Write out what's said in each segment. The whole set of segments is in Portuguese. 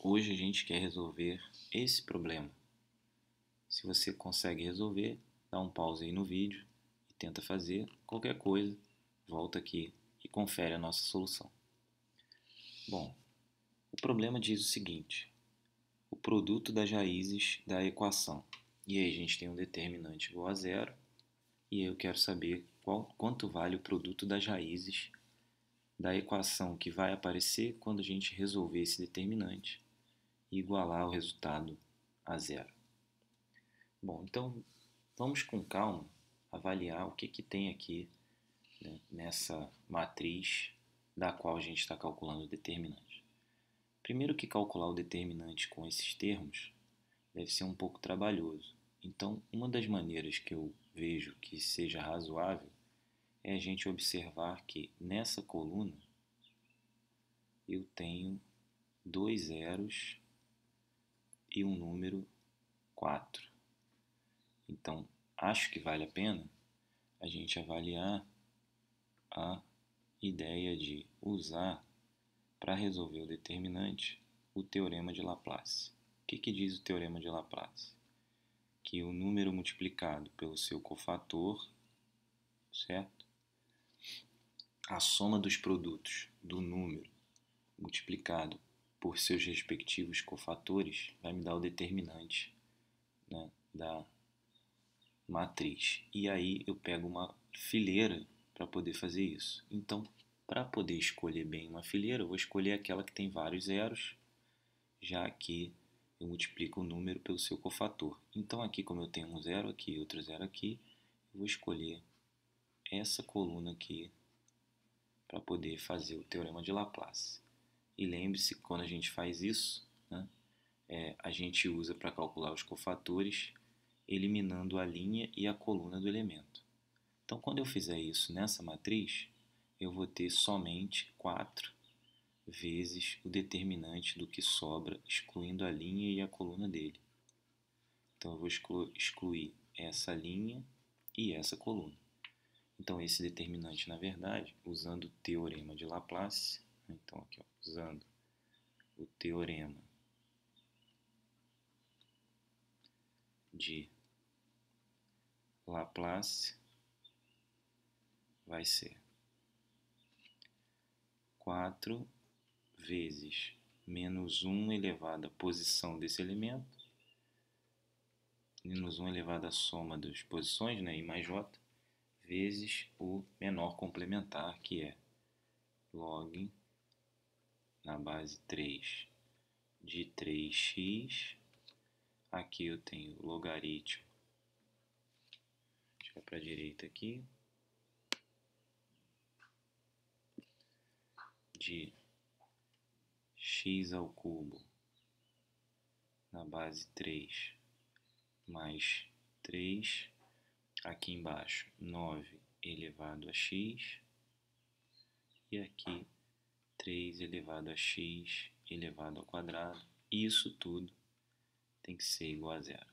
Hoje a gente quer resolver esse problema. Se você consegue resolver, dá um pause aí no vídeo e tenta fazer. Qualquer coisa, volta aqui e confere a nossa solução. Bom, o problema diz o seguinte: o produto das raízes da equação. E aí a gente tem um determinante igual a zero, e eu quero saber quanto vale o produto das raízes da equação que vai aparecer quando a gente resolver esse determinante e igualar o resultado a zero. Bom, então vamos com calma avaliar o que tem aqui, né, nessa matriz da qual a gente está calculando o determinante. Primeiro que calcular o determinante com esses termos deve ser um pouco trabalhoso. Então, uma das maneiras que eu vejo que seja razoável é a gente observar que nessa coluna eu tenho dois zeros e um número 4. Então, acho que vale a pena a gente avaliar a ideia de usar, para resolver o determinante, o teorema de Laplace. O que diz o teorema de Laplace? Que o número multiplicado pelo seu cofator, certo? A soma dos produtos do número multiplicado por seus respectivos cofatores vai me dar o determinante, né, da matriz. E aí eu pego uma fileira para poder fazer isso. Então, para poder escolher bem uma fileira, eu vou escolher aquela que tem vários zeros, já que eu multiplico o número pelo seu cofator. Então, aqui, como eu tenho um zero aqui e outro zero aqui, eu vou escolher essa coluna aqui para poder fazer o teorema de Laplace. E lembre-se que quando a gente faz isso, né, a gente usa para calcular os cofatores, eliminando a linha e a coluna do elemento. Então, quando eu fizer isso nessa matriz, eu vou ter somente 4 vezes o determinante do que sobra, excluindo a linha e a coluna dele. Então, eu vou excluir essa linha e essa coluna. Então, esse determinante, na verdade, usando o teorema de Laplace, então aqui, ó, usando o teorema de Laplace, vai ser 4 vezes menos 1 elevado à posição desse elemento, menos 1 elevado à soma das posições, né, I mais J, vezes o menor complementar, que é log na base 3 de 3x. Aqui eu tenho o logaritmo, deixa eu para a direita aqui, de x ao cubo na base 3 mais 3, aqui embaixo 9 elevado a x, e aqui 3 elevado a x elevado ao quadrado. Isso tudo tem que ser igual a zero.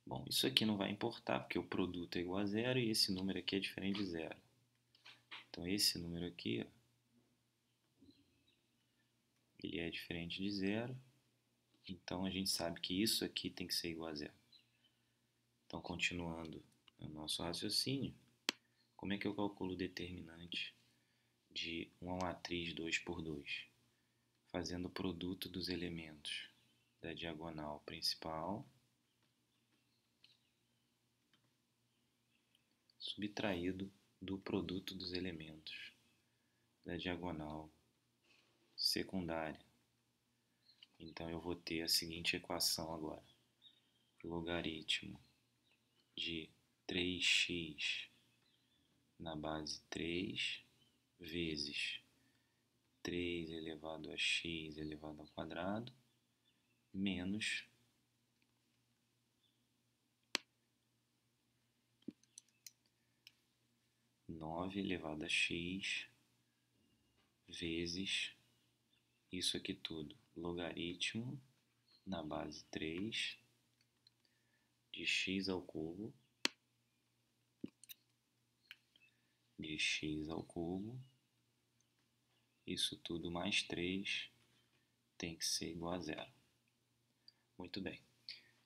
Bom, isso aqui não vai importar, porque o produto é igual a zero e esse número aqui é diferente de zero. Então, esse número aqui, ó, ele é diferente de zero, então a gente sabe que isso aqui tem que ser igual a zero. Então, continuando o nosso raciocínio, como é que eu calculo o determinante de uma matriz 2 por 2? Fazendo o produto dos elementos da diagonal principal subtraído do produto dos elementos da diagonal secundária. Então eu vou ter a seguinte equação agora: logaritmo de 3x na base 3 vezes 3 elevado a x elevado ao quadrado menos 9 elevado a x vezes isso aqui tudo, logaritmo na base 3 de x ao cubo de x ao cubo, isso tudo mais 3 tem que ser igual a zero. Muito bem.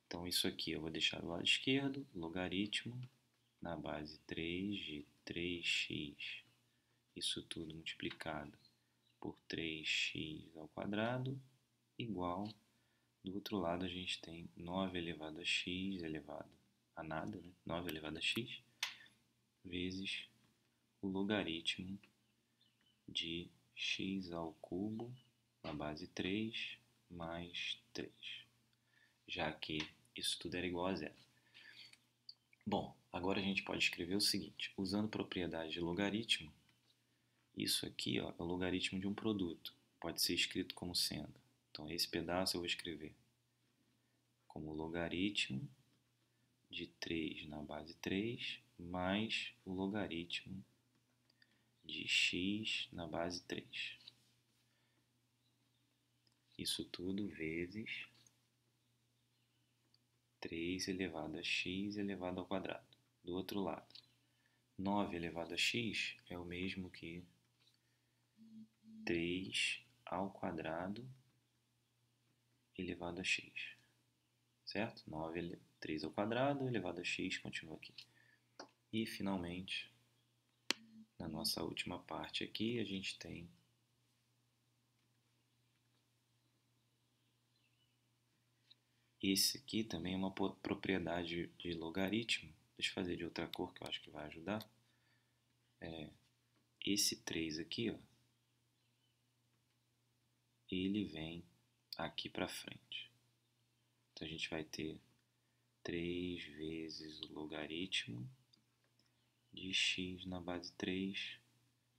Então, isso aqui eu vou deixar do lado esquerdo, logaritmo na base 3 de 3x, isso tudo multiplicado por 3x ao quadrado, igual, do outro lado a gente tem 9 elevado a x elevado a nada, né? 9 elevado a x, vezes o logaritmo de x ao cubo na base 3 mais 3, já que isso tudo era igual a zero. Bom, agora a gente pode escrever o seguinte, usando propriedade de logaritmo, isso aqui ó, é o logaritmo de um produto, pode ser escrito como sendo. Então, esse pedaço eu vou escrever como logaritmo de 3 na base 3 mais o logaritmo de x na base 3. Isso tudo vezes 3 elevado a x elevado ao quadrado. Do outro lado, 9 elevado a x é o mesmo que 3 ao quadrado elevado a x. Certo? 3 ao quadrado elevado a x continua aqui. E, finalmente, na nossa última parte aqui, a gente tem esse aqui também é uma propriedade de logaritmo. Deixa eu fazer de outra cor que eu acho que vai ajudar. Esse 3 aqui, ó, ele vem aqui para frente. Então, a gente vai ter 3 vezes o logaritmo de x na base 3,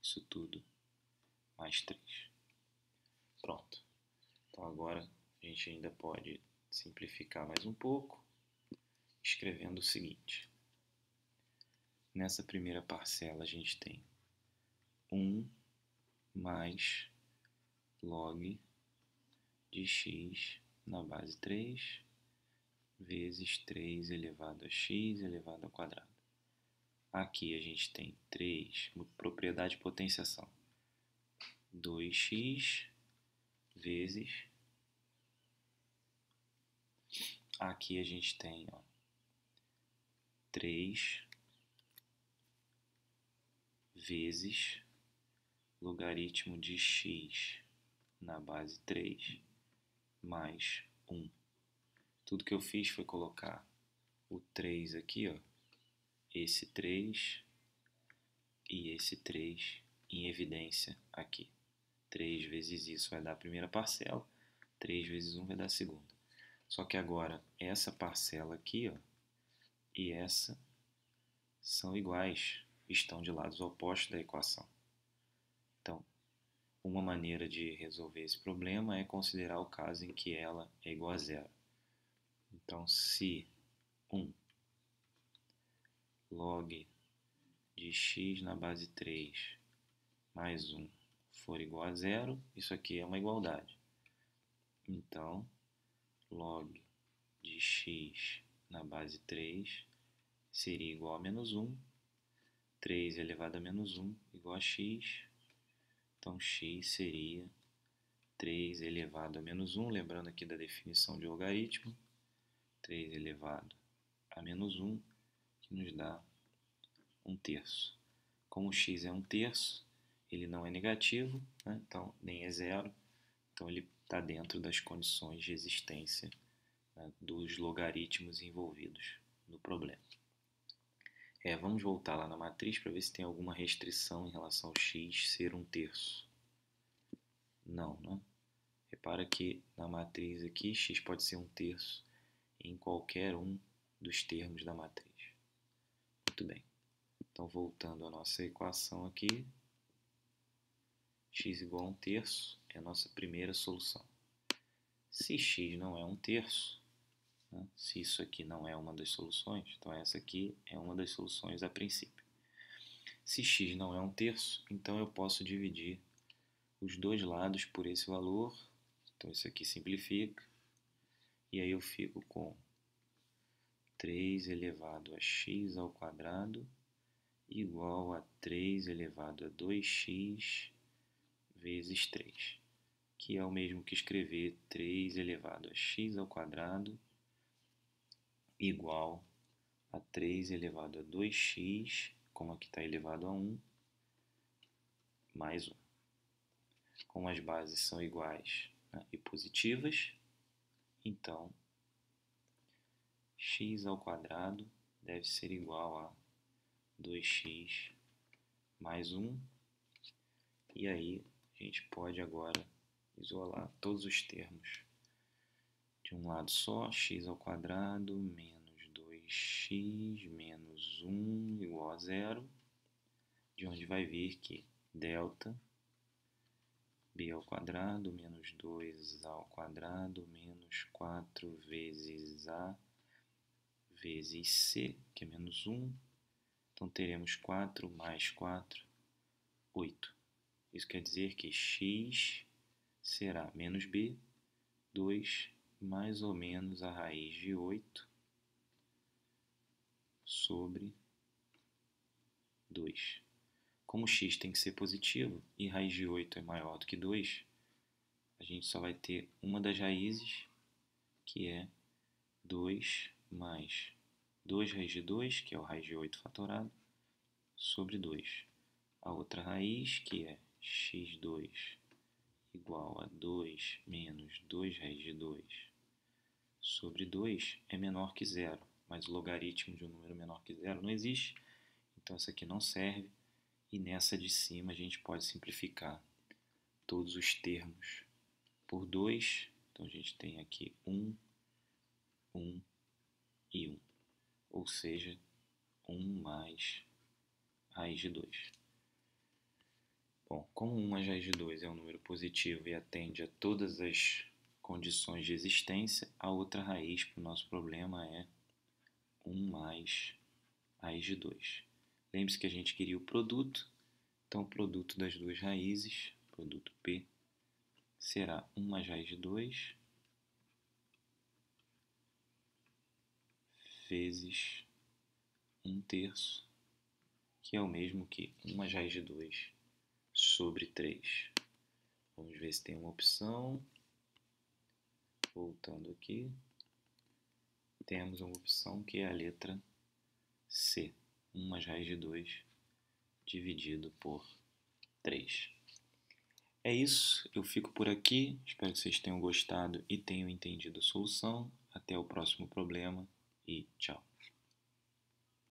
isso tudo, mais 3. Pronto. Então, agora a gente ainda pode simplificar mais um pouco, escrevendo o seguinte. Nessa primeira parcela a gente tem 1 mais log de x na base 3 vezes 3 elevado a x elevado ao quadrado. Aqui a gente tem 3, propriedade de potenciação, 2x vezes, aqui a gente tem ó, 3 vezes logaritmo de x na base 3 mais 1. Tudo que eu fiz foi colocar o 3 aqui, ó, esse 3 e esse 3 em evidência aqui. 3 vezes isso vai dar a primeira parcela, 3 vezes 1 vai dar a segunda. Só que agora, essa parcela aqui ó, e essa são iguais, estão de lados opostos da equação. Então, uma maneira de resolver esse problema é considerar o caso em que ela é igual a zero. Então, se 1 log de x na base 3 mais 1 for igual a zero, isso aqui é uma igualdade. Então, log de x na base 3 seria igual a menos 1. 3 elevado a menos 1 igual a x. Então, x seria 3 elevado a menos 1, lembrando aqui da definição de logaritmo. 3 elevado a menos 1, que nos dá 1/3. Como x é 1/3, ele não é negativo, né? Então nem é zero. Então ele está dentro das condições de existência, né, dos logaritmos envolvidos no problema. Vamos voltar lá na matriz para ver se tem alguma restrição em relação ao x ser 1/3. Não, né? Repara que na matriz aqui x pode ser 1/3 em qualquer um dos termos da matriz. Muito bem. Então, voltando à nossa equação aqui, x igual a 1/3 é a nossa primeira solução. Se x não é 1/3, né, se isso aqui não é uma das soluções, então essa aqui é uma das soluções a princípio. Se x não é 1/3, então eu posso dividir os dois lados por esse valor. Então isso aqui simplifica. E aí eu fico com 3 elevado a x ao quadrado igual a 3 elevado a 2x vezes 3, que é o mesmo que escrever 3 elevado a x ao quadrado igual a 3 elevado a 2x, como aqui está elevado a 1, mais 1. Como as bases são iguais, né, e positivas, então x ao quadrado deve ser igual a 2x mais 1. E aí a gente pode agora isolar todos os termos de um lado só. X ao quadrado menos 2x menos 1 igual a 0, de onde vai vir que delta b ao quadrado menos 2 ao quadrado menos 4 vezes a vezes c, que é menos 1. Então teremos 4 mais 4, 8. Isso quer dizer que x será menos b, 2 mais ou menos a raiz de 8 sobre 2. Como x tem que ser positivo e raiz de 8 é maior do que 2, a gente só vai ter uma das raízes, que é 2 mais 2 raiz de 2, que é o raiz de 8 fatorado, sobre 2. A outra raiz, que é x2 igual a 2 menos 2 raiz de 2 sobre 2, é menor que 0. Mas o logaritmo de um número menor que 0 não existe, então essa aqui não serve. E nessa de cima a gente pode simplificar todos os termos por 2. Então a gente tem aqui 1, 1 e 1. Ou seja, 1 mais raiz de 2. Bom, como 1 mais raiz de 2 é um número positivo e atende a todas as condições de existência, a outra raiz para o nosso problema é 1 mais raiz de 2. Lembre-se que a gente queria o produto, então o produto das duas raízes, produto P, será 1 mais raiz de 2 vezes 1/3, que é o mesmo que 1 mais raiz de 2 sobre 3. Vamos ver se tem uma opção. Voltando aqui, temos uma opção que é a letra C, 1 mais raiz de 2 dividido por 3. É isso, eu fico por aqui, espero que vocês tenham gostado e tenham entendido a solução. Até o próximo problema e tchau.